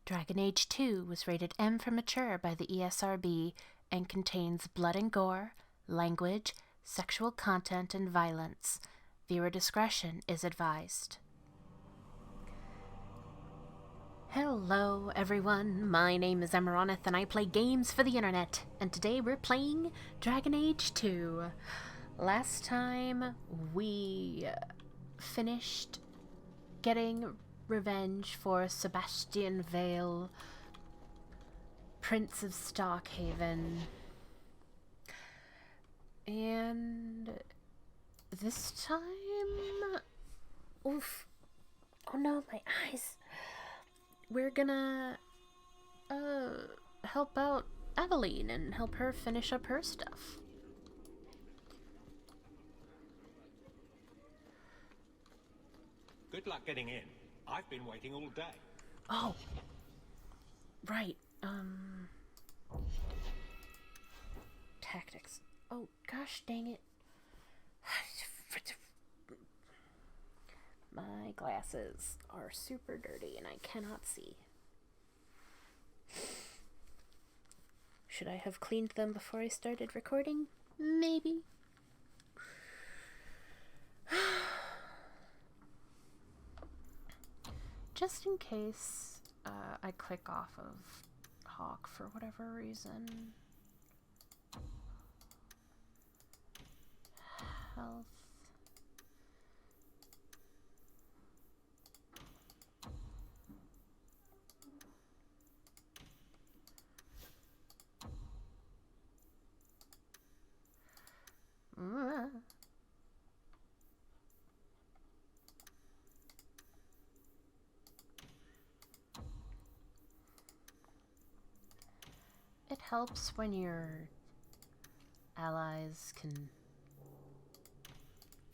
Dragon Age 2 was rated M for mature by the ESRB and contains blood and gore, language, sexual content, and violence. Viewer discretion is advised. Hello everyone, my name is Amaronith and I play games for the internet, and today we're playing Dragon Age 2. Last time we finished getting revenge for Sebastian Vale, Prince of Stockhaven, and this time, oof, oh no, my eyes, we're gonna help out Aveline and help her finish up her stuff. Good luck getting in. I've been waiting all day. Oh, right. Tactics. Oh, gosh dang it. My glasses are super dirty and I cannot see. Should I have cleaned them before I started recording? Maybe. Just in case I click off of Hawk for whatever reason. Health. It helps when your allies can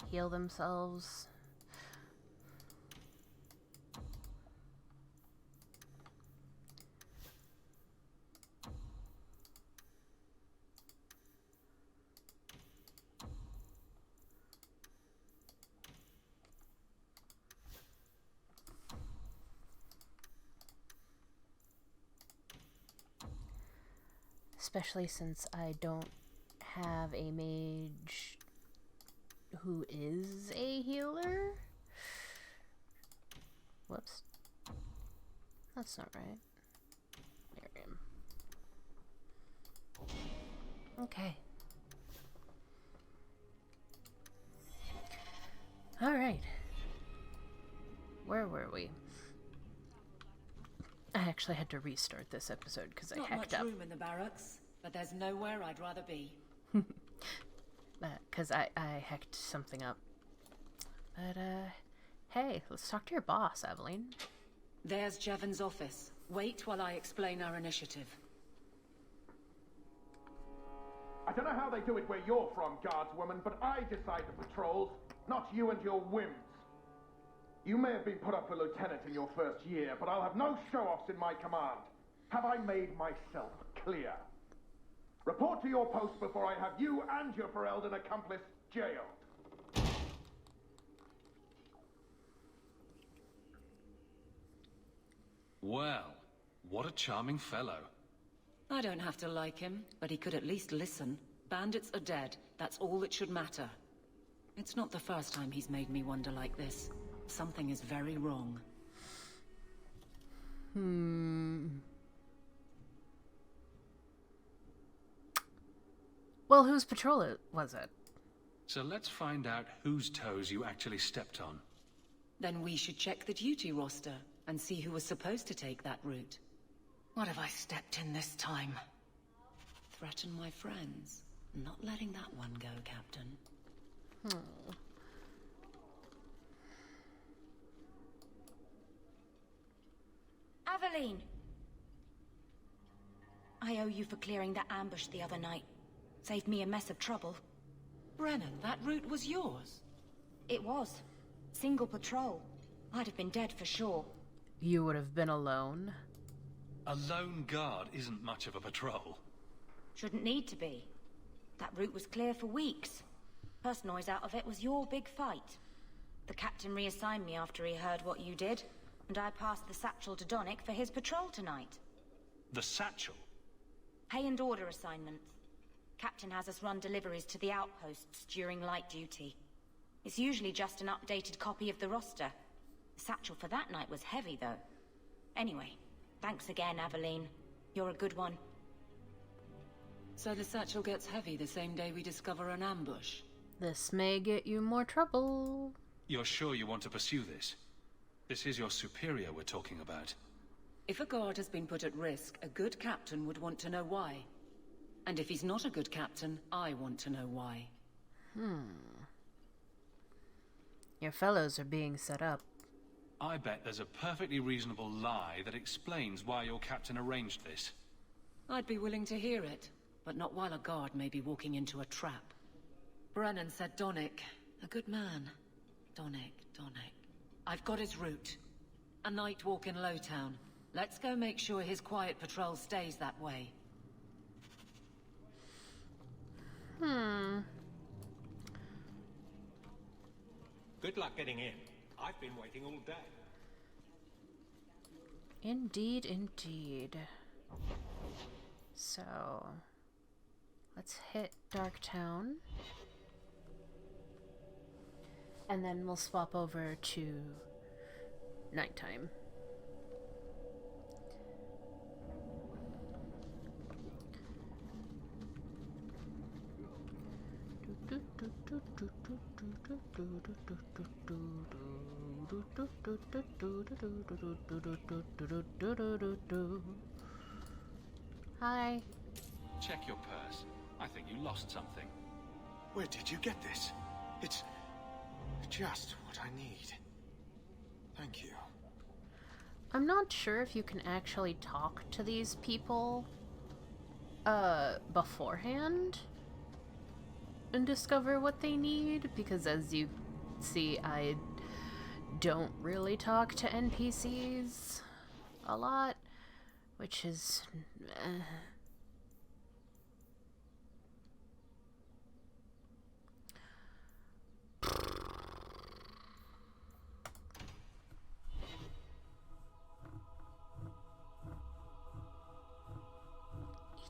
heal themselves. Especially since I don't have a mage who is a healer. Whoops. That's not right. There I am. Okay. Alright. Where were we? I actually had to restart this episode because I hacked up. Not much room in the barracks, but there's nowhere I'd rather be. Because I hacked something up. But, hey, let's talk to your boss, Aveline. There's Jevon's office. Wait while I explain our initiative. I don't know how they do it where you're from, guardswoman, but I decide the patrols, not you and your whims. You may have been put up for lieutenant in your first year, but I'll have no show-offs in my command. Have I made myself clear? Report to your post before I have you and your Ferelden accomplice jailed. Well, what a charming fellow. I don't have to like him, but he could at least listen. Bandits are dead. That's all that should matter. It's not the first time he's made me wonder like this. Something is very wrong. Well, whose patrol was it? So let's find out whose toes you actually stepped on. Then we should check the duty roster and see who was supposed to take that route. What have I stepped in this time? Threaten my friends. Not letting that one go, Captain. Aveline! I owe you for clearing that ambush the other night. Saved me a mess of trouble. Brennan, that route was yours. It was. Single patrol. I'd have been dead for sure. You would have been alone? A lone guard isn't much of a patrol. Shouldn't need to be. That route was clear for weeks. First noise out of it was your big fight. The captain reassigned me after he heard what you did. and I passed the satchel to Donnick for his patrol tonight. The satchel? Pay and order assignments. Captain has us run deliveries to the outposts during light duty. It's usually just an updated copy of the roster. The satchel for that night was heavy, though. Anyway, thanks again, Aveline. You're a good one. So the satchel gets heavy the same day we discover an ambush? This may get you more trouble. You're sure you want to pursue this? This is your superior we're talking about. If a guard has been put at risk, a good captain would want to know why. And if he's not a good captain, I want to know why. Your fellows are being set up. I bet there's a perfectly reasonable lie that explains why your captain arranged this. I'd be willing to hear it, but not while a guard may be walking into a trap. Brennan said Donnick. A good man. Donnick. I've got his route. A night walk in Lowtown. Let's go make sure his quiet patrol stays that way. Good luck getting in. I've been waiting all day. Indeed, indeed. So, let's hit Darktown. And then we'll swap over to nighttime. Hi. Check your purse. I think you lost something. Where did you get this? It's just what I need. Thank you. I'm not sure if you can actually talk to these people beforehand and discover what they need, because as you see, I don't really talk to NPCs a lot, which is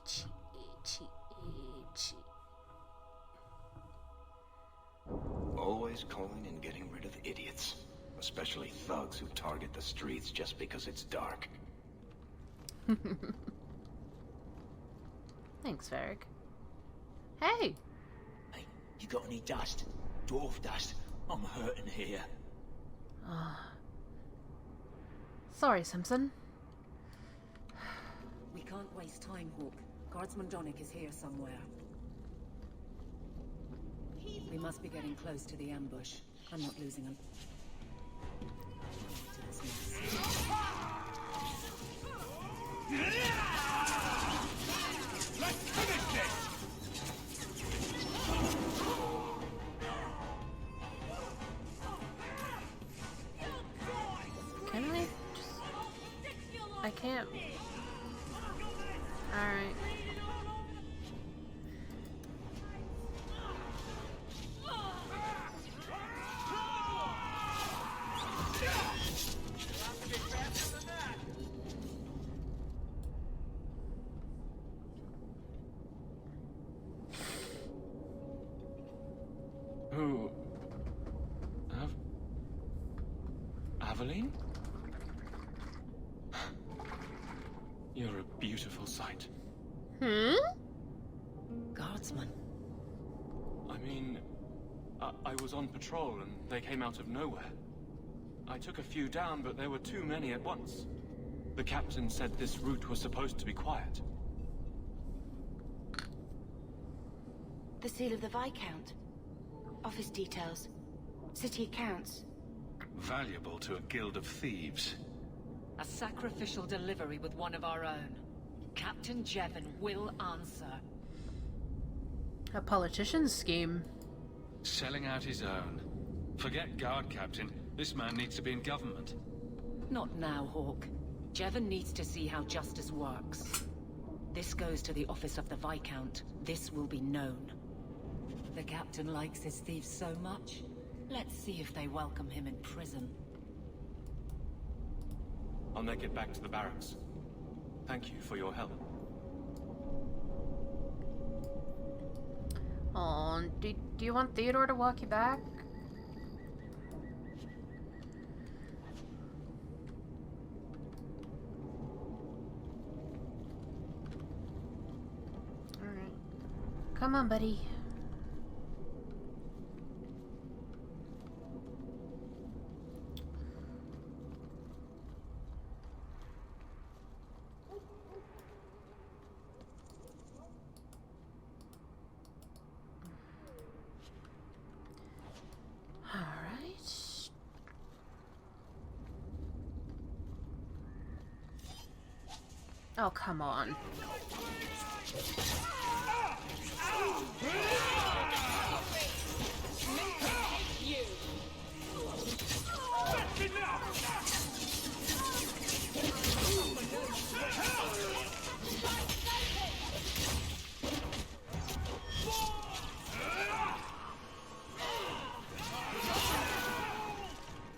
itchy. Always calling and getting rid of idiots. Especially thugs who target the streets just because it's dark. Thanks, Varric. Hey! Hey, you got any dust? Dwarf dust? I'm hurting here. Sorry, Simpson. We can't waste time, Hawk. Guardsman Donnick is here somewhere. We must be getting close to the ambush. I'm not losing him. Let's finish this! Can I just... I can't... Alright. Who? Aveline? You're a beautiful sight. Guardsman? I mean, I was on patrol and they came out of nowhere. I took a few down, but there were too many at once. The captain said this route was supposed to be quiet. The seal of the Viscount. Office details. City accounts. Valuable to a guild of thieves. A sacrificial delivery with one of our own. Captain Jevon will answer. A politician's scheme. Selling out his own. Forget guard captain. This man needs to be in government. Not now, Hawk. Jevon needs to see how justice works. This goes to the office of the Viscount. This will be known. The captain likes his thieves so much. Let's see if they welcome him in prison. I'll make it back to the barracks. Thank you for your help. Oh, do you want Theodore to walk you back? Alright. Come on, buddy. Oh, come on.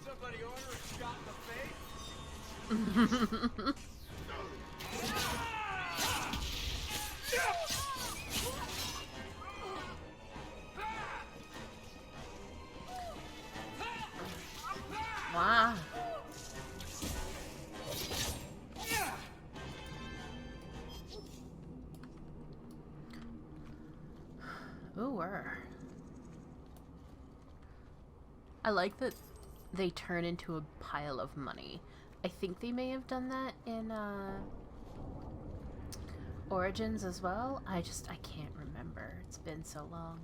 Somebody order a shot in the face? Wow. Ooh, I like that they turn into a pile of money. I think they may have done that in Origins as well. I can't remember. It's been so long.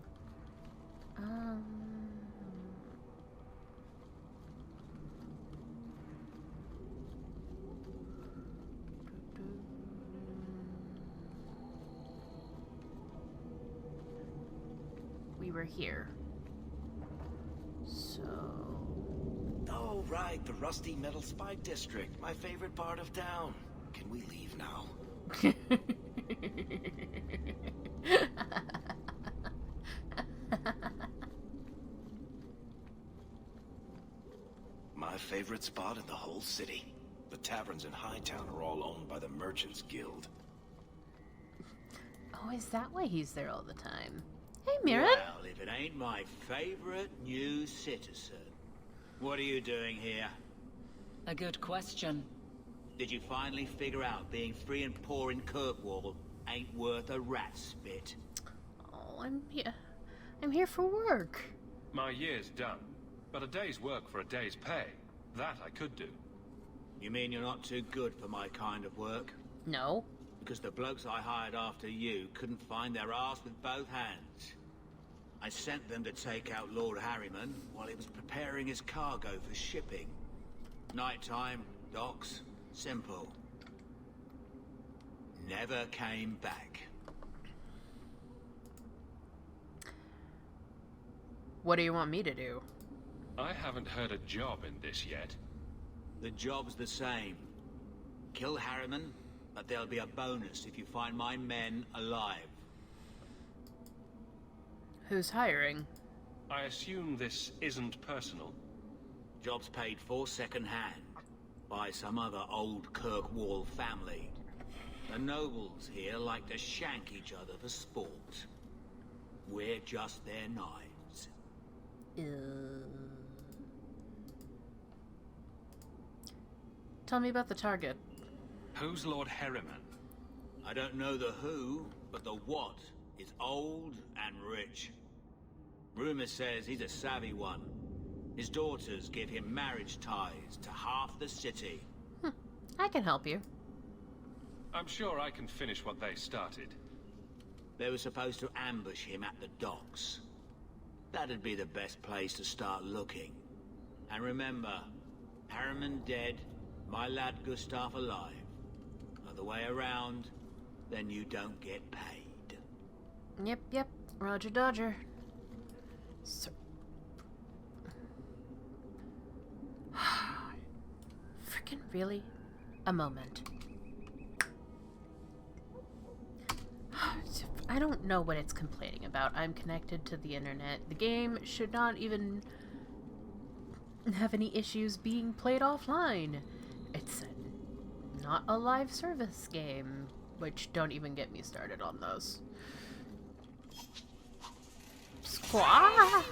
We were here. So... Oh, right, the Rusty Metal Spike District, my favorite part of town. Can we leave now? My favorite spot in the whole city. The taverns in Hightown are all owned by the Merchants Guild. Oh, is that why he's there all the time? Hey, Mirren! Well, if it ain't my favorite new citizen. What are you doing here? A good question. Did you finally figure out being free and poor in Kirkwall ain't worth a rat's spit? Oh, I'm here for work. My year's done, but a day's work for a day's pay. That I could do. You mean you're not too good for my kind of work? No. Because the blokes I hired after you couldn't find their arse with both hands. I sent them to take out Lord Harriman while he was preparing his cargo for shipping. Nighttime, docks, simple. Never came back. What do you want me to do? I haven't heard a job in this yet. The job's the same. Kill Harriman, but there'll be a bonus if you find my men alive. Who's hiring? I assume this isn't personal. Job's paid for second-hand by some other old Kirkwall family. The nobles here like to shank each other for sport. We're just their knives. Tell me about the target. Who's Lord Harriman? I don't know the who, but the what is old and rich. Rumor says he's a savvy one. His daughters give him marriage ties to half the city. I can help you. I'm sure I can finish what they started. They were supposed to ambush him at the docks. That'd be the best place to start looking. And remember, Harriman dead, my lad Gustav alive. Other way around, then you don't get paid. Yep. Roger Dodger. So... Frickin' really? A moment. I don't know what it's complaining about. I'm connected to the internet. The game should not even have any issues being played offline. It's not a live service game, which don't even get me started on those. Squaw!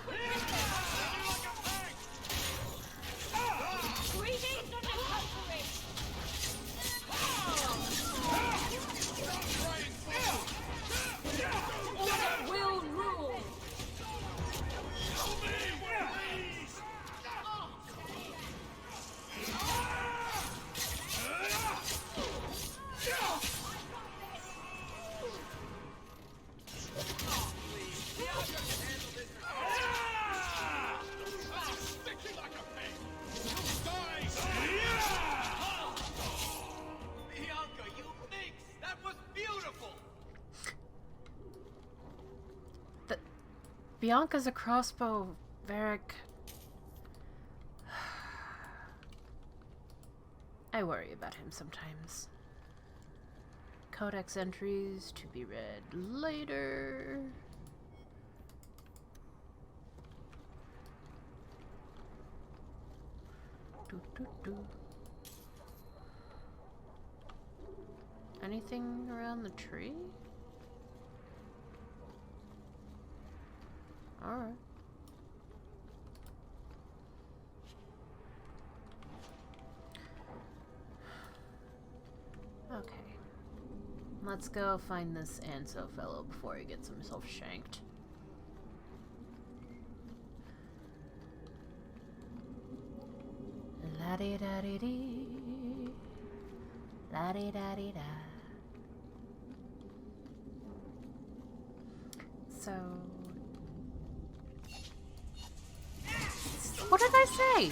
Bianca's a crossbow, Varric. I worry about him sometimes. Codex entries to be read later. Anything around the tree? Alright. Okay. Let's go find this Anso fellow before he gets himself shanked. La-di-da-di-dee. La-di-da-di-da. So... What did I say?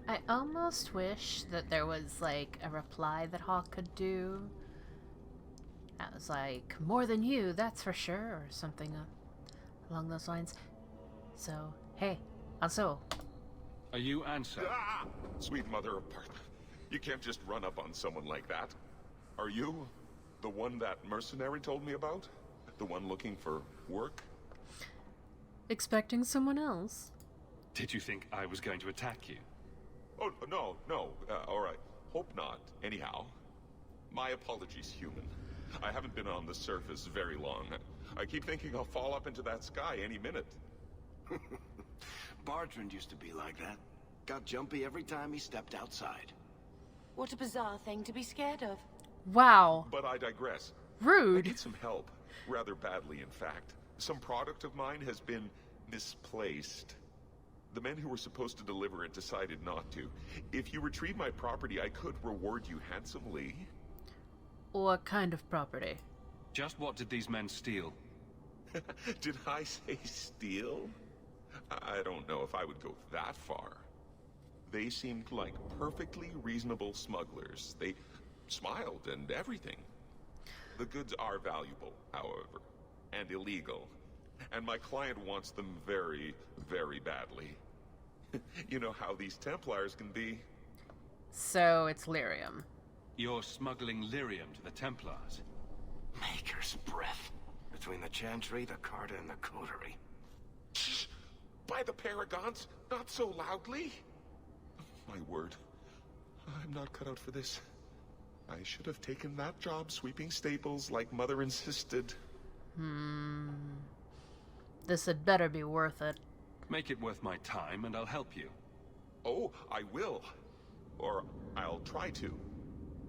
I almost wish that there was, like, a reply that Hawk could do. That was like, more than you, that's for sure, or something along those lines. So, hey, Anso. Are you Anso? Ah! Sweet mother of Parth. You can't just run up on someone like that. Are you the one that mercenary told me about? The one looking for work? Expecting someone else? Did you think I was going to attack you? Oh, no. All right. Hope not. Anyhow, my apologies, human. I haven't been on the surface very long. I keep thinking I'll fall up into that sky any minute. Bartrand used to be like that. Got jumpy every time he stepped outside. What a bizarre thing to be scared of. Wow. But I digress. Rude. I need some help. Rather badly, in fact. Some product of mine has been misplaced. The men who were supposed to deliver it decided not to. If you retrieve my property, I could reward you handsomely. What kind of property? Just what did these men steal? Did I say steal? I don't know if I would go that far. They seemed like perfectly reasonable smugglers. They smiled and everything. The goods are valuable, however, and illegal. And my client wants them very, very badly. You know how these Templars can be. So it's lyrium. You're smuggling lyrium to the Templars. Maker's breath. Between the Chantry, the Carta, and the Coterie. Shh! By the Paragons, not so loudly! My word. I'm not cut out for this. I should have taken that job sweeping stables like Mother insisted. This had better be worth it. Make it worth my time and I'll help you. Oh, I will. Or I'll try to.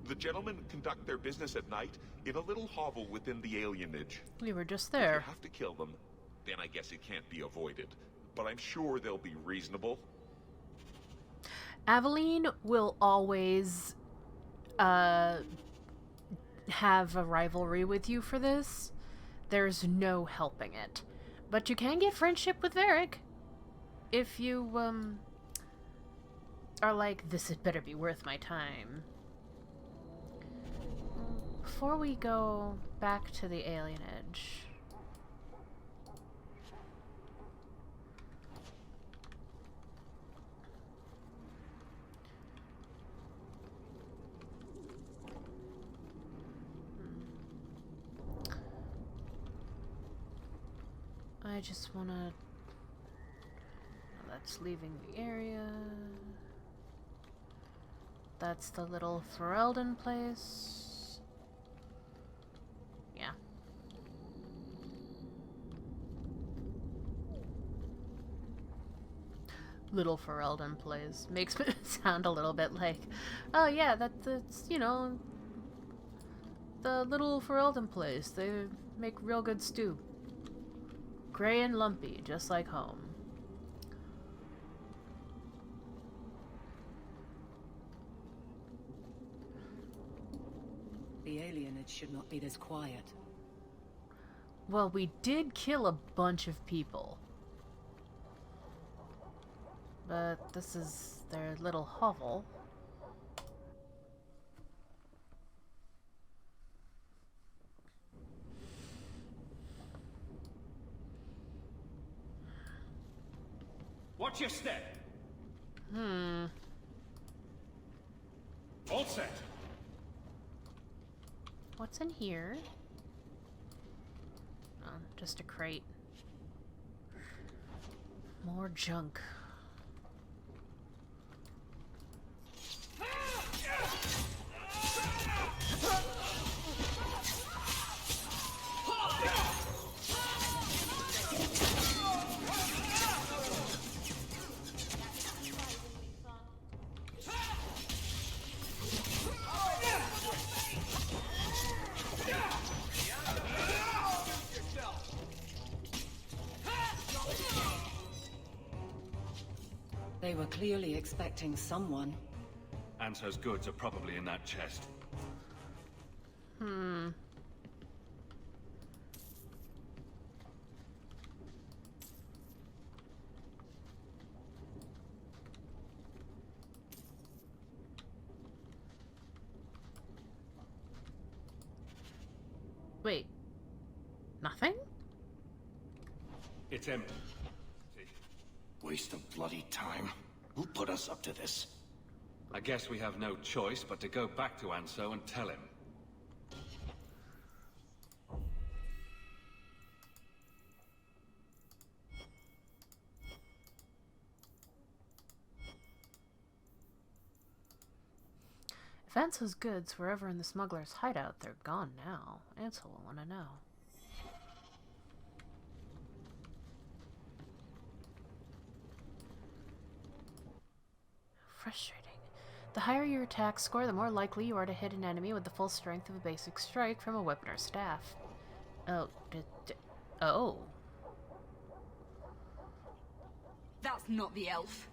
The gentlemen conduct their business at night in a little hovel within the alienage. We were just If there. you have to kill them, then I guess it can't be avoided. But I'm sure they'll be reasonable. Aveline will always have a rivalry with you for this, there's no helping it. But you can get friendship with Varric. If you, are like, this had better be worth my time. Before we go back to the alienage... I just wanna... That's leaving the area. That's the little Ferelden place. Yeah. Little Ferelden place. Makes me sound a little bit like, oh yeah, that's, you know, the little Ferelden place. They make real good stew. Gray and lumpy, just like home. The alienage should not be this quiet. Well, we did kill a bunch of people. But this is their little hovel. Watch your step. All set. What's in here? Oh, just a crate. More junk. They were clearly expecting someone. Anso's goods are probably in that chest. Wait. Nothing? It's empty. Waste of bloody time. Who put us up to this? I guess we have no choice but to go back to Anso and tell him. If Anso's goods were ever in the smuggler's hideout, they're gone now. Anso will want to know. Frustrating. The higher your attack score, the more likely you are to hit an enemy with the full strength of a basic strike from a weapon or staff. Oh, oh. That's not the elf.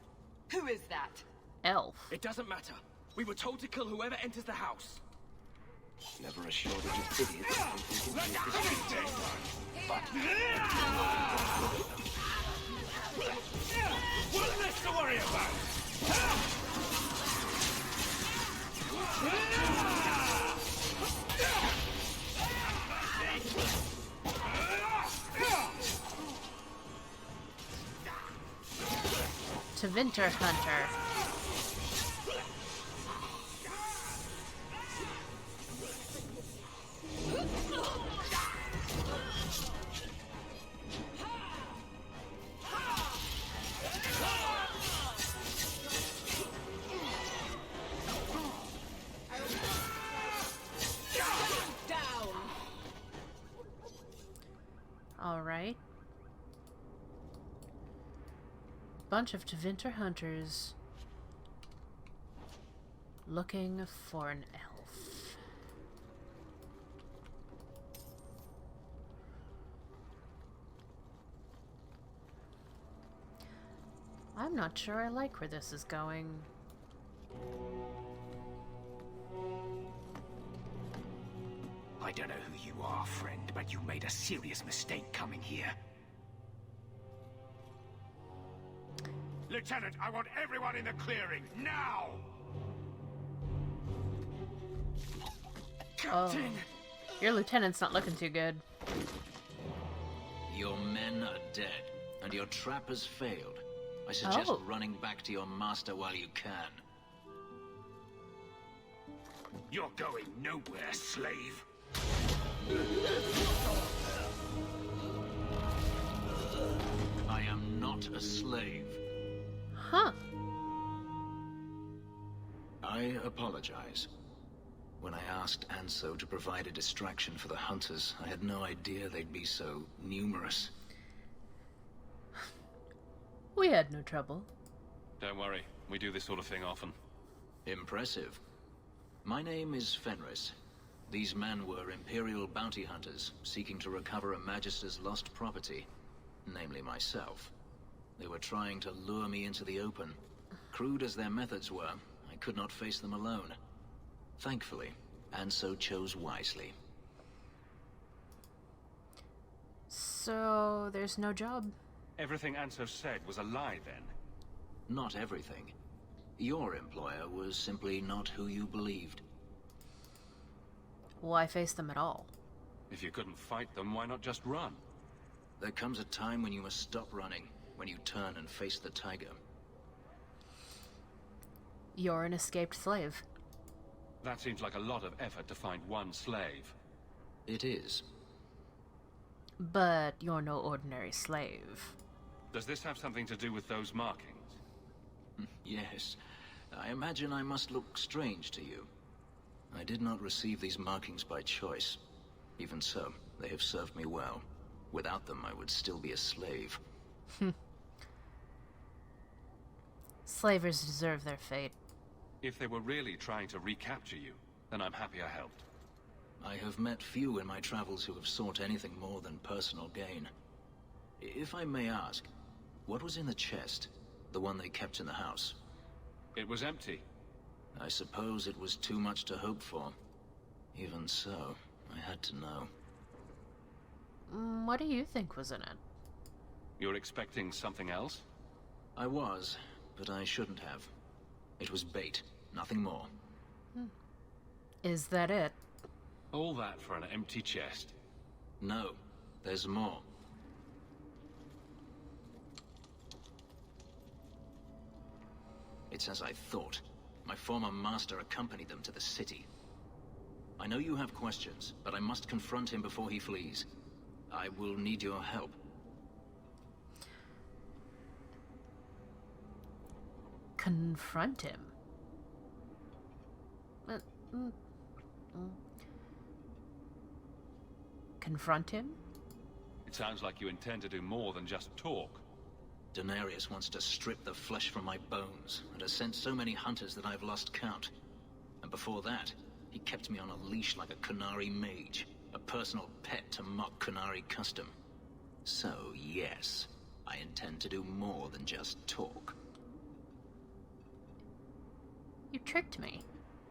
Who is that? Elf. It doesn't matter. We were told to kill whoever enters the house. Never a shortage of idiots. What's this to worry about? To Winter Hunter. Alright. Bunch of Tevinter hunters looking for an elf. I'm not sure I like where this is going. I don't know who you are, friend, but you made a serious mistake coming here. Lieutenant, I want everyone in the clearing, now! Captain! Oh. Your lieutenant's not looking too good. Your men are dead, and your trap has failed. I suggest running back to your master while you can. You're going nowhere, slave. I am not a slave. Huh. I apologize. When I asked Anso to provide a distraction for the hunters, I had no idea they'd be so numerous. We had no trouble. Don't worry, we do this sort of thing often. Impressive. My name is Fenris. These men were Imperial bounty hunters, seeking to recover a Magister's lost property, namely myself. They were trying to lure me into the open. Crude as their methods were, I could not face them alone. Thankfully, Anso chose wisely. So, there's no job? Everything Anso said was a lie, then? Not everything. Your employer was simply not who you believed. Why face them at all? If you couldn't fight them, why not just run? There comes a time when you must stop running, when you turn and face the tiger. You're an escaped slave. That seems like a lot of effort to find one slave. It is. But you're no ordinary slave. Does this have something to do with those markings? Yes. I imagine I must look strange to you. I did not receive these markings by choice. Even so, they have served me well. Without them, I would still be a slave. Slavers deserve their fate. If they were really trying to recapture you, then I'm happy I helped. I have met few in my travels who have sought anything more than personal gain. If I may ask, what was in the chest? The one they kept in the house? It was empty. I suppose it was too much to hope for. Even so, I had to know. What do you think was in it? You're expecting something else? I was, but I shouldn't have. It was bait, nothing more. Is that it? All that for an empty chest? No, there's more. It's as I thought. My former master accompanied them to the city. I know you have questions, but I must confront him before he flees. I will need your help. Confront him? Confront him? It sounds like you intend to do more than just talk. Denarius wants to strip the flesh from my bones, and has sent so many hunters that I've lost count. And before that, he kept me on a leash like a Qunari mage, a personal pet to mock Qunari custom. So, yes, I intend to do more than just talk. You tricked me.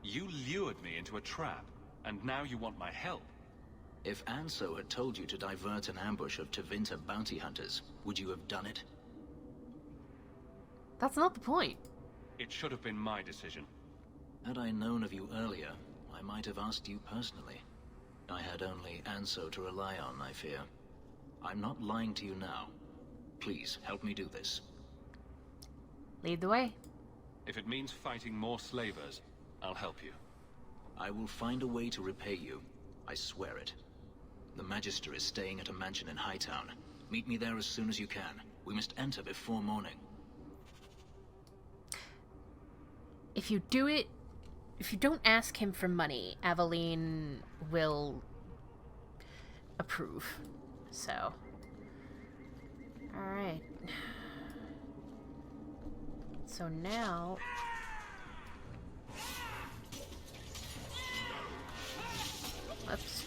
You lured me into a trap, and now you want my help. If Anso had told you to divert an ambush of Tevinter bounty hunters, would you have done it? That's not the point. It should have been my decision. Had I known of you earlier, I might have asked you personally. I had only Anso to rely on, I fear. I'm not lying to you now. Please, help me do this. Lead the way. If it means fighting more slavers, I'll help you. I will find a way to repay you. I swear it. The Magister is staying at a mansion in Hightown. Meet me there as soon as you can. We must enter before morning. If you don't ask him for money, Aveline will approve. So. Alright. So now... Oops.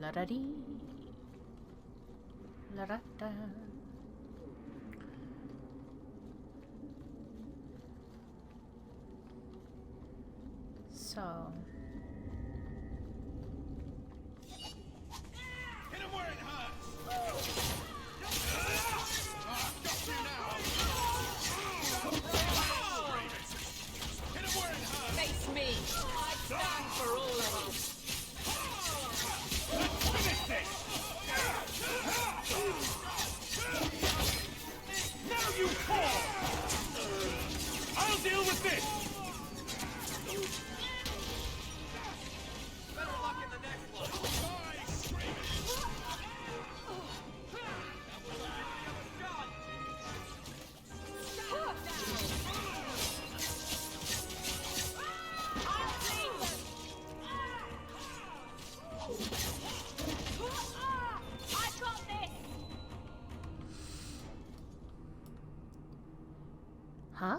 La-da-dee. La-da-da. So... Hit him where it hurts! Got you now! Hit him where it hurts! Face me! I stand for all of us! Let's finish this! Now you fall! I'll deal with this! Better luck in the next one! I've got this! Huh?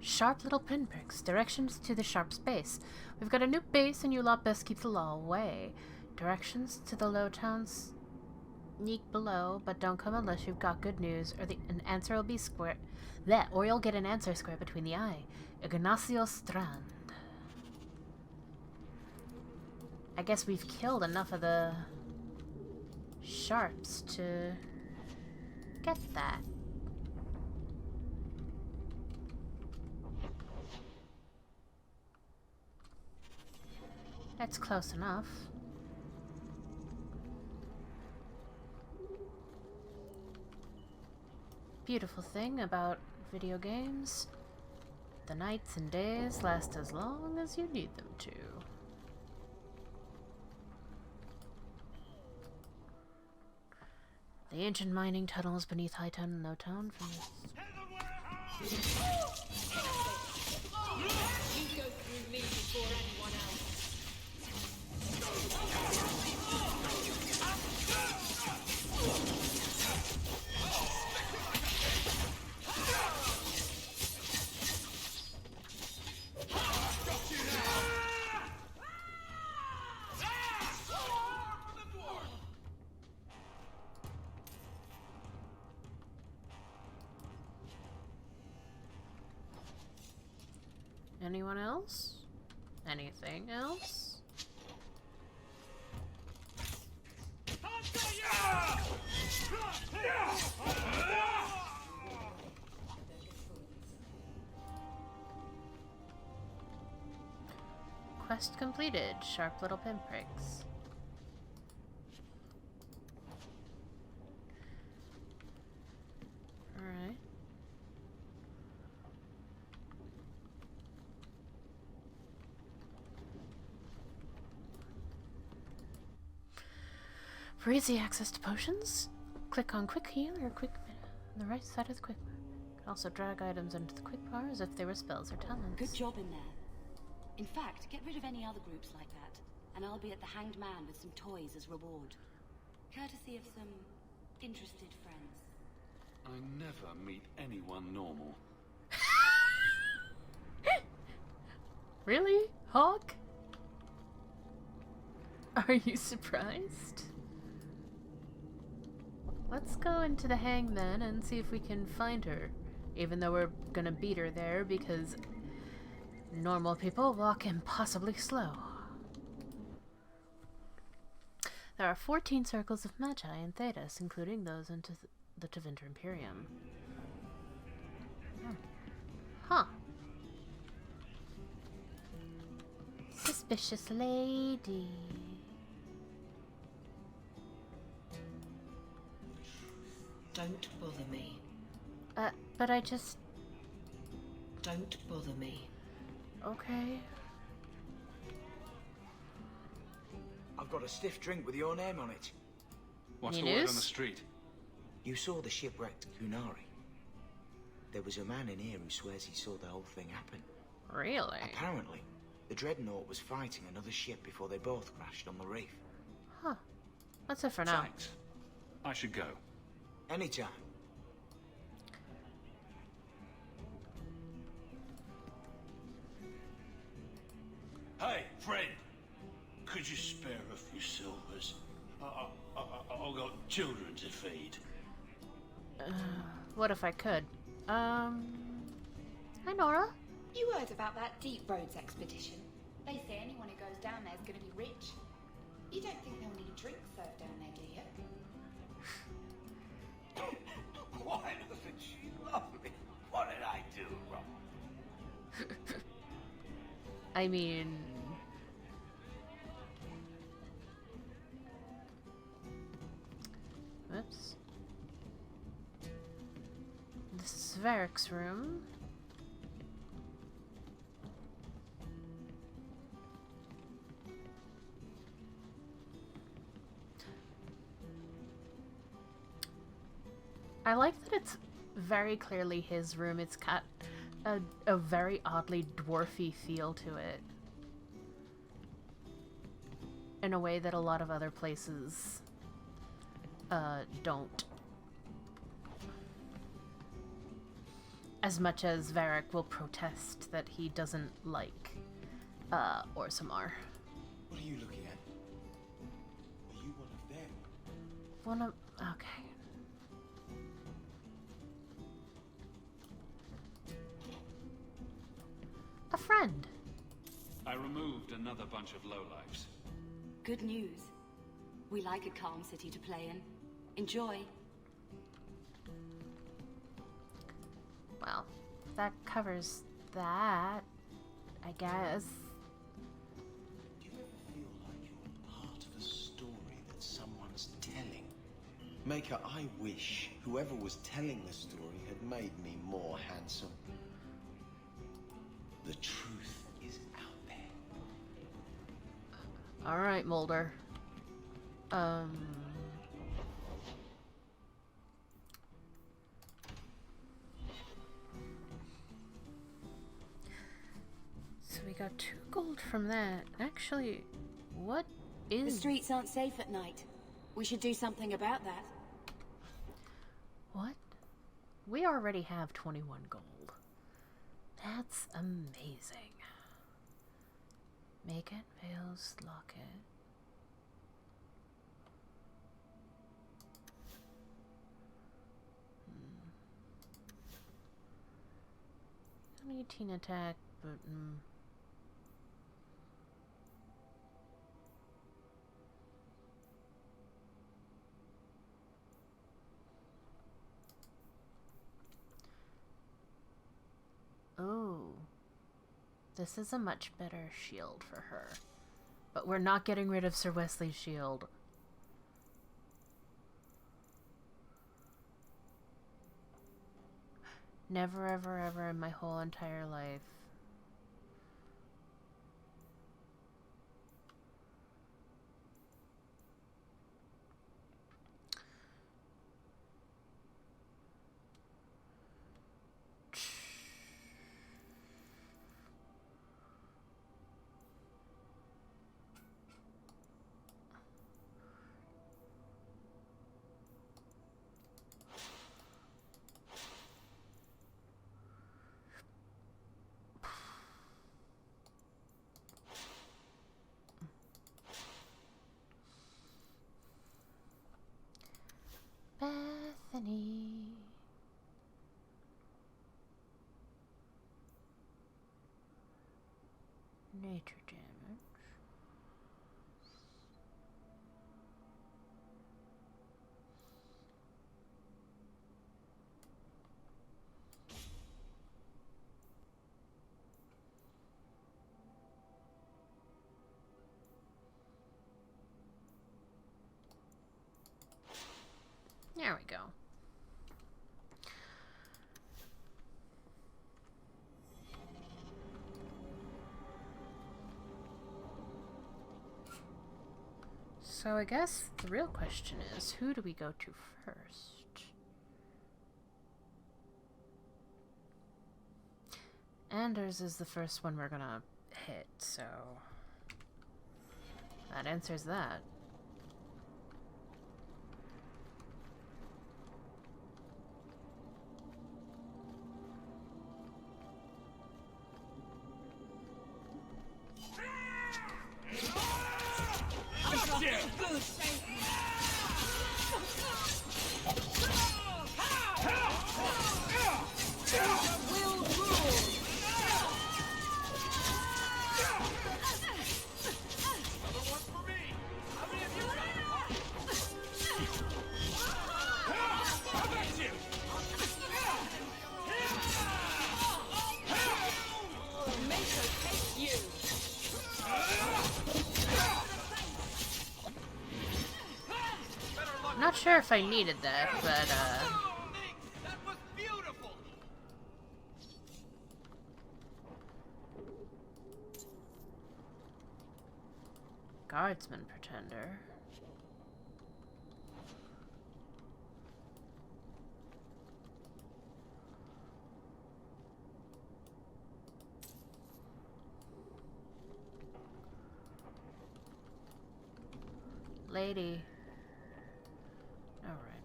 Sharp little pinpricks. Directions to the sharp space. We've got a new base and you lot best keep the law away. Directions to the low towns sneak below, but don't come unless you've got good news, or an answer will be square. Or you'll get an answer square between the eye. Ignacio Strand. I guess we've killed enough of the sharps to get that. That's close enough. Beautiful thing about video games, the nights and days last as long as you need them to. The ancient mining tunnels beneath High Town and Low Town from this. You go through me before anyone else. Anyone else? Anything else? Quest completed. Sharp little pinpricks. Alright. For easy access to potions, click on Quick Heal or Quick on the right side of the quick bar. You can also drag items into the quick bar as if they were spells or talents. Good job in there. In fact, get rid of any other groups like that, and I'll be at the Hanged Man with some toys as reward. Courtesy of some interested friends. I never meet anyone normal. Really? Hawk? Are you surprised? Let's go into the Hangman and see if we can find her. Even though we're gonna beat her there because normal people walk impossibly slow. There are 14 circles of Magi in Thedas, including those into the Tevinter Imperium. Huh. Suspicious lady. Don't bother me. But I just... Don't bother me. Okay. I've got a stiff drink with your name on it. What's Any the word news? on the street? You saw the shipwrecked Kunari. There was a man in here who swears he saw the whole thing happen. Really? Apparently, The Dreadnought was fighting another ship before they both crashed on the reef. Huh. That's it for now. Thanks. I should go. Anytime. Hey, friend. Could you spare a few silvers? I've got children to feed. What if I could? Hi, Nora. You heard about that Deep Roads expedition? They say anyone who goes down there is going to be rich. You don't think they'll need drinks served down there, do you? Why doesn't she love me? What did I do wrong? I mean... Oops. This is Varric's room. I like that it's very clearly his room. It's got a very oddly dwarfy feel to it. In a way that a lot of other places don't. As much as Varric will protest that he doesn't like Orsamar. What are you looking at? Are you one of them? One of... okay. A friend. I removed another bunch of lowlifes. Good news. We like a calm city to play in. Enjoy. Well, that covers that, I guess. Do you ever feel like you're part of a story that someone's telling? Maker, I wish whoever was telling the story had made me more handsome. The truth is out there. Alright, Mulder. So we got 2 gold from that. Actually, what is... The streets aren't safe at night. We should do something about that. What? We already have 21 gold. That's amazing. Make it, Veils, lock it. An 18 attack, but oh, this is a much better shield for her. But we're not getting rid of Sir Wesley's shield. Never, ever, ever in my whole entire life. Bethany. Nature damage. There we go. So I guess the real question is, who do we go to first? Anders is the first one we're gonna hit, so that answers that. Not sure if I needed that, but That was beautiful. Guardsman Pretender. Lady. All right.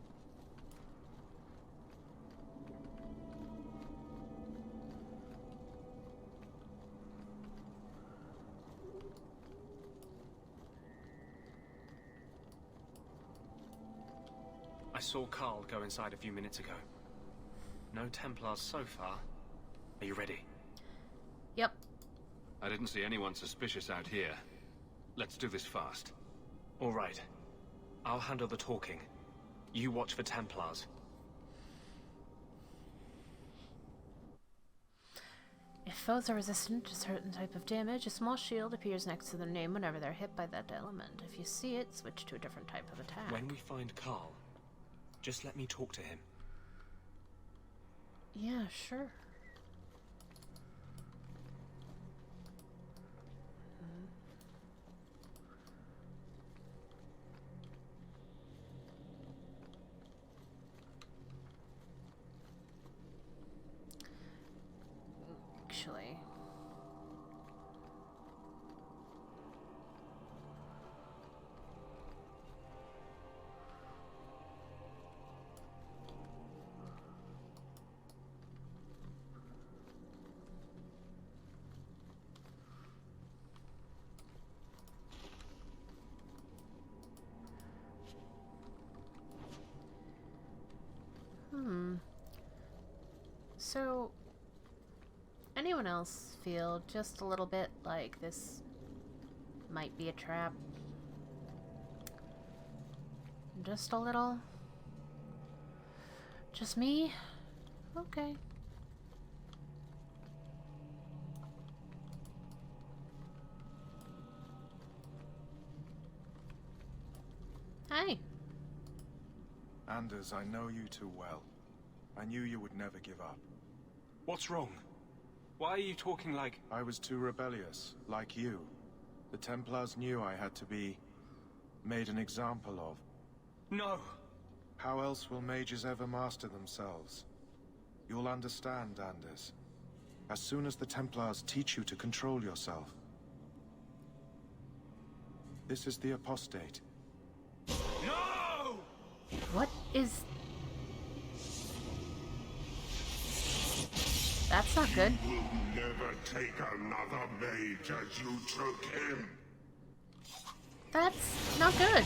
I saw Karl go inside a few minutes ago. No Templars so far. Are you ready? Yep. I didn't see anyone suspicious out here. Let's do this fast. All right. I'll handle the talking. You watch for Templars. If foes are resistant to a certain type of damage, a small shield appears next to their name whenever they're hit by that element. If you see it, switch to a different type of attack. When we find Karl, just let me talk to him. Yeah, sure. Actually, so anyone else feel just a little bit like this might be a trap? Just a little? Just me? Okay. Hi. Anders, I know you too well. I knew you would never give up. What's wrong? Why are you talking like... I was too rebellious, like you. The Templars knew I had to be made an example of. No! How else will mages ever master themselves? You'll understand, Anders. As soon as the Templars teach you to control yourself. This is the apostate. No! What is... That's not good. You will never take another mage as you took him. That's not good.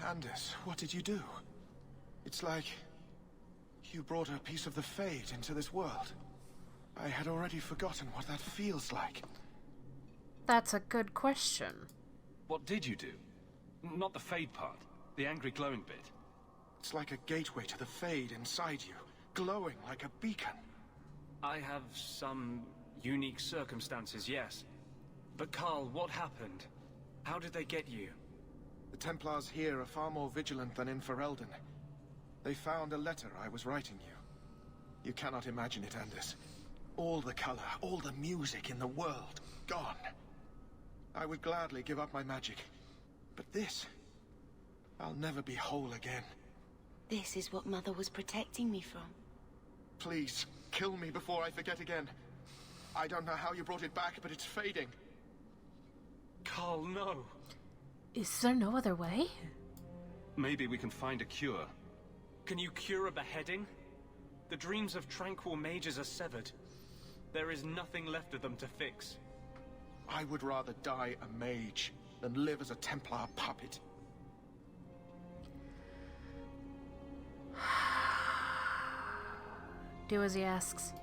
Anders, what did you do? It's like you brought a piece of the Fade into this world. I had already forgotten what that feels like. That's a good question. What did you do? Not the Fade part. The angry glowing bit. It's like a gateway to the Fade inside you, glowing like a beacon. I have some unique circumstances, yes. But Karl, what happened? How did they get you? The Templars here are far more vigilant than in Ferelden. They found a letter I was writing you. You cannot imagine it, Anders. All the color, all the music in the world, gone. I would gladly give up my magic. But this... I'll never be whole again. This is what Mother was protecting me from. Please, kill me before I forget again. I don't know how you brought it back, but it's fading. Karl, no. Is there no other way? Maybe we can find a cure. Can you cure a beheading? The dreams of tranquil mages are severed. There is nothing left of them to fix. I would rather die a mage than live as a Templar puppet. Do as he asks.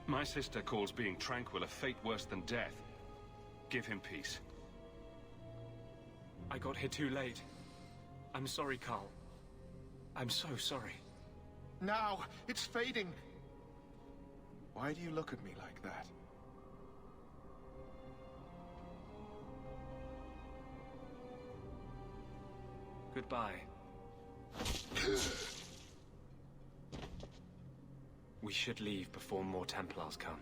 My sister calls being tranquil a fate worse than death. Give him peace. I got here too late. I'm sorry, Karl. I'm so sorry. Now! It's fading! Why do you look at me like that? Goodbye. We should leave before more Templars come.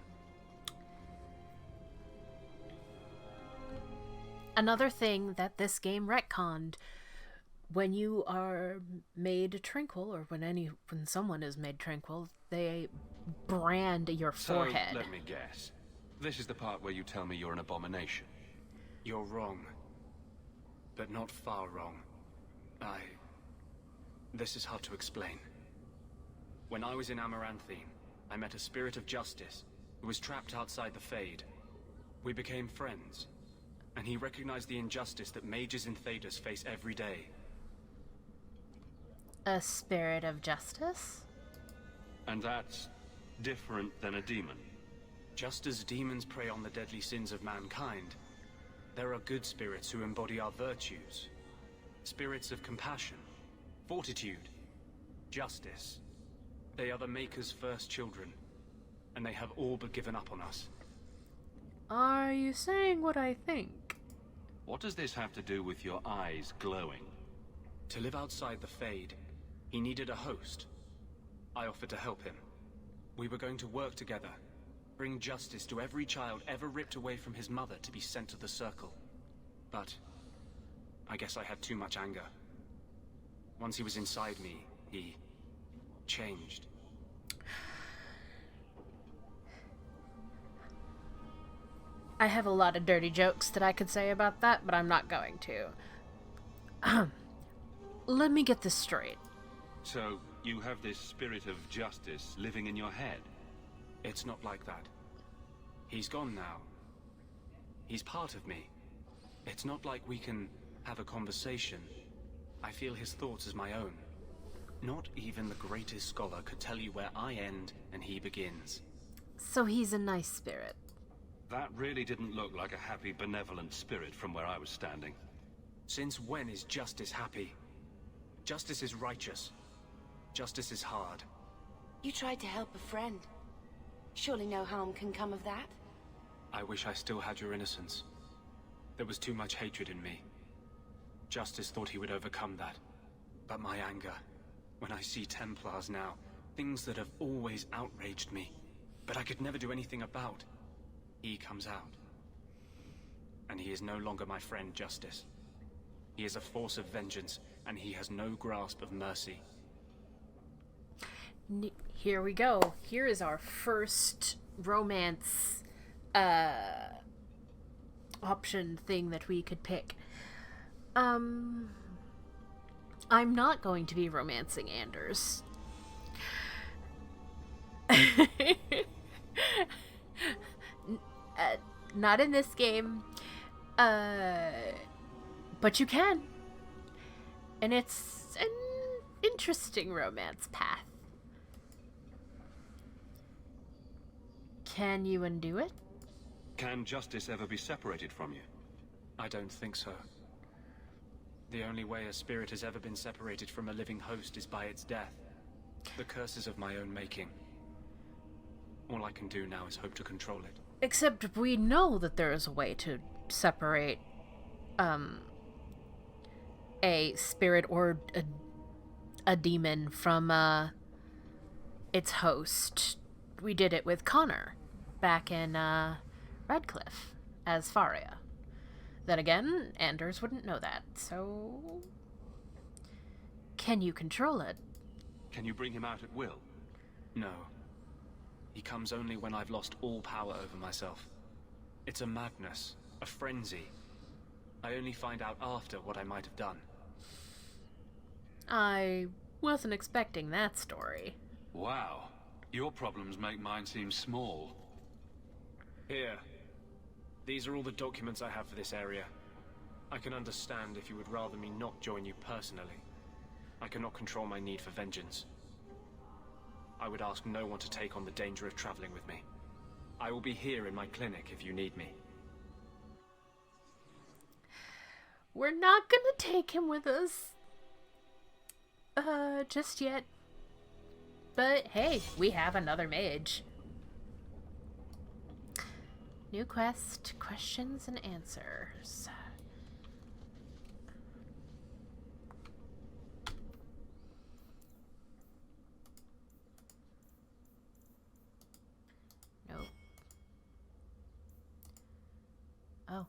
Another thing that this game retconned, when you are made tranquil, or when someone is made tranquil, they brand your forehead. So, let me guess. This is the part where you tell me you're an abomination. You're wrong. But not far wrong. This is hard to explain. When I was in Amaranthine, I met a spirit of justice who was trapped outside the Fade. We became friends, and he recognized the injustice that mages in Thedas face every day. A spirit of justice? And that's different than a demon? Just as demons prey on the deadly sins of mankind, there are good spirits who embody our virtues. Spirits of compassion, fortitude, justice. They are the Maker's first children, and they have all but given up on us. Are you saying what I think? What does this have to do with your eyes glowing? To live outside the Fade, he needed a host. I offered to help him. We were going to work together, bring justice to every child ever ripped away from his mother to be sent to the Circle. But I guess I had too much anger. Once he was inside me, he changed. I have a lot of dirty jokes that I could say about that, but I'm not going to. Let me get this straight. So, you have this spirit of justice living in your head? It's not like that. He's gone now. He's part of me. It's not like we can have a conversation. I feel his thoughts as my own. Not even the greatest scholar could tell you where I end and he begins. So he's a nice spirit. That really didn't look like a happy, benevolent spirit from where I was standing. Since when is justice happy? Justice is righteous. Justice is hard. You tried to help a friend. Surely no harm can come of that? I wish I still had your innocence. There was too much hatred in me. Justice thought he would overcome that. But my anger, when I see Templars now, things that have always outraged me, but I could never do anything about, he comes out. And he is no longer my friend, Justice. He is a force of vengeance, and he has no grasp of mercy. Here we go. Here is our first romance option thing that we could pick. I'm not going to be romancing Anders. Not in this game. But you can. And it's an interesting romance path. Can you undo it? Can justice ever be separated from you? I don't think so. The only way a spirit has ever been separated from a living host is by its death. The curse is of my own making. All I can do now is hope to control it. Except we know that there is a way to separate a spirit or a demon from its host. We did it with Connor back in Redcliffe as Faria. Then again, Anders wouldn't know that, so... Can you control it? Can you bring him out at will? No. He comes only when I've lost all power over myself. It's a madness, a frenzy. I only find out after what I might have done. I wasn't expecting that story. Wow. Your problems make mine seem small. Here. These are all the documents I have for this area. I can understand if you would rather me not join you personally. I cannot control my need for vengeance. I would ask no one to take on the danger of traveling with me. I will be here in my clinic if you need me. We're not gonna take him with us. Just yet. But hey, we have another mage. New quest, questions and answers. Nope. Oh.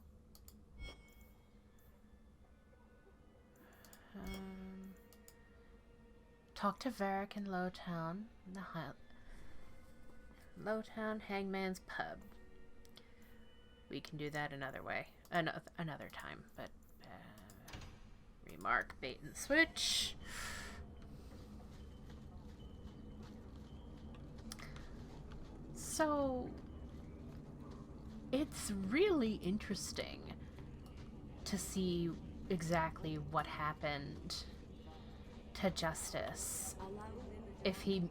Talk to Varric in Lowtown, the Lowtown Hangman's Pub. We can do that another way, another time. But remark bait and switch. So it's really interesting to see exactly what happened to Justice. If he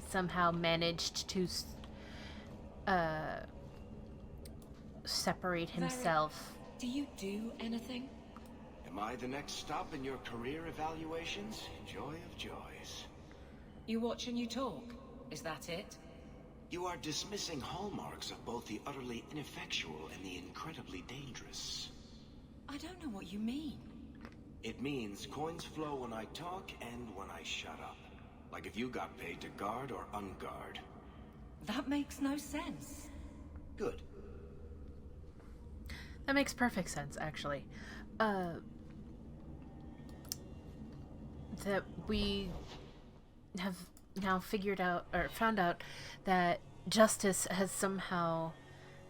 somehow managed to separate himself. Varric, do you do anything? Am I the next stop in your career evaluations? Joy of joys. You watch and you talk. Is that it? You are dismissing hallmarks of both the utterly ineffectual and the incredibly dangerous. I don't know what you mean. It means coins flow when I talk and when I shut up. Like if you got paid to guard or unguard. That makes no sense. Good. That makes perfect sense, actually. That we have now figured out, or found out, that Justice has somehow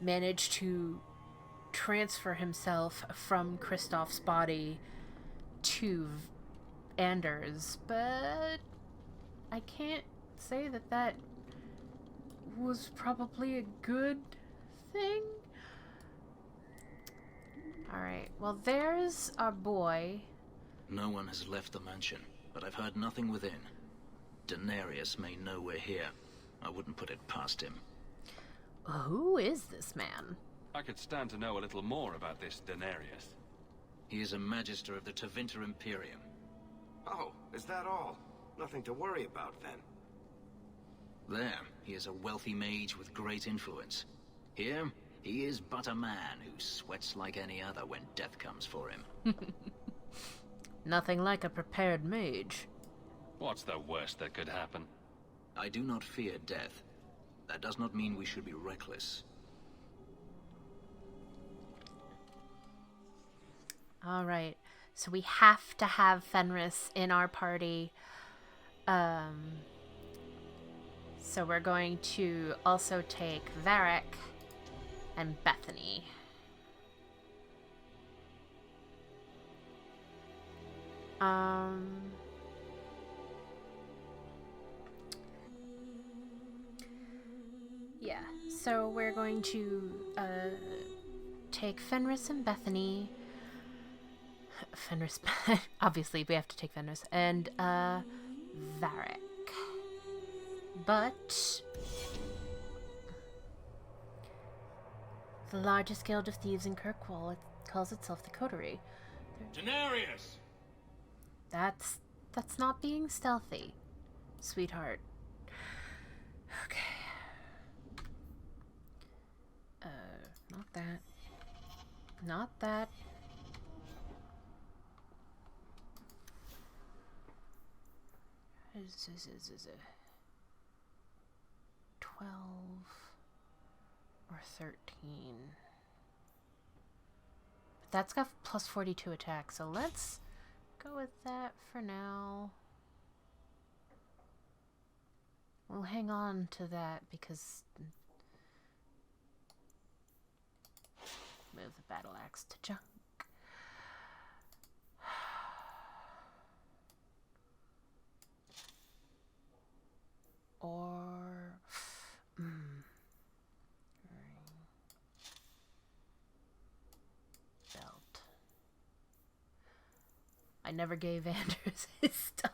managed to transfer himself from Kristoff's body to Anders, but I can't say that that was probably a good thing. Alright, well there's our boy. No one has left the mansion, but I've heard nothing within. Denarius may know we're here. I wouldn't put it past him. Who is this man? I could stand to know a little more about this Denarius. He is a magister of the Tevinter Imperium. Oh, is that all? Nothing to worry about then. There, he is a wealthy mage with great influence. Here, he is but a man who sweats like any other when death comes for him. Nothing like a prepared mage. What's the worst that could happen? I do not fear death. That does not mean we should be reckless. Alright, so we have to have Fenris in our party. So we're going to also take Varric and Bethany. Yeah, so we're going to take Fenris and Bethany. Fenris, obviously we have to take Fenris, and Varric. But the largest guild of thieves in Kirkwall, it calls itself the Coterie. Denarius! That's not being stealthy, sweetheart. Okay. Not that. Not that. Is 12 or 13. But that's got plus 42 attack, so let's go with that for now. We'll hang on to that because move the battle axe to junk. Or belt. I never gave Anders his stuff.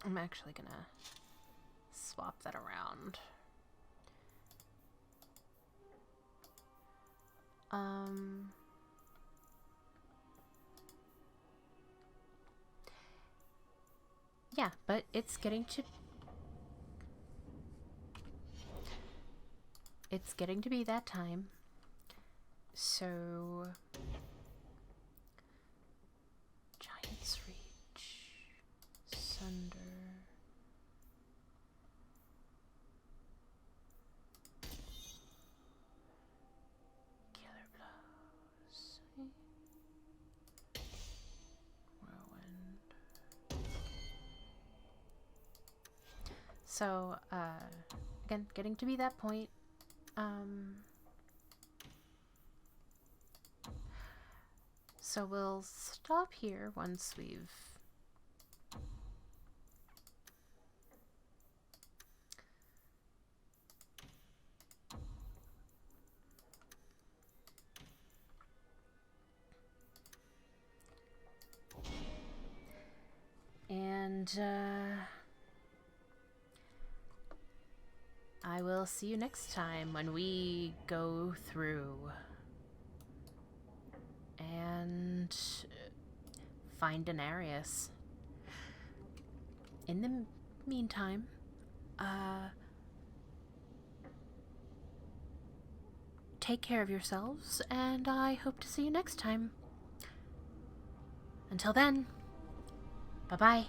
I'm actually gonna swap that around. Yeah, but it's getting to be that time. So Giant's Reach, Sunder. Killer Blows. Whirlwind. So, again, getting to be that point. So we'll stop here once we've I will see you next time when we go through and find Denarius. In the meantime, take care of yourselves, and I hope to see you next time. Until then, bye-bye.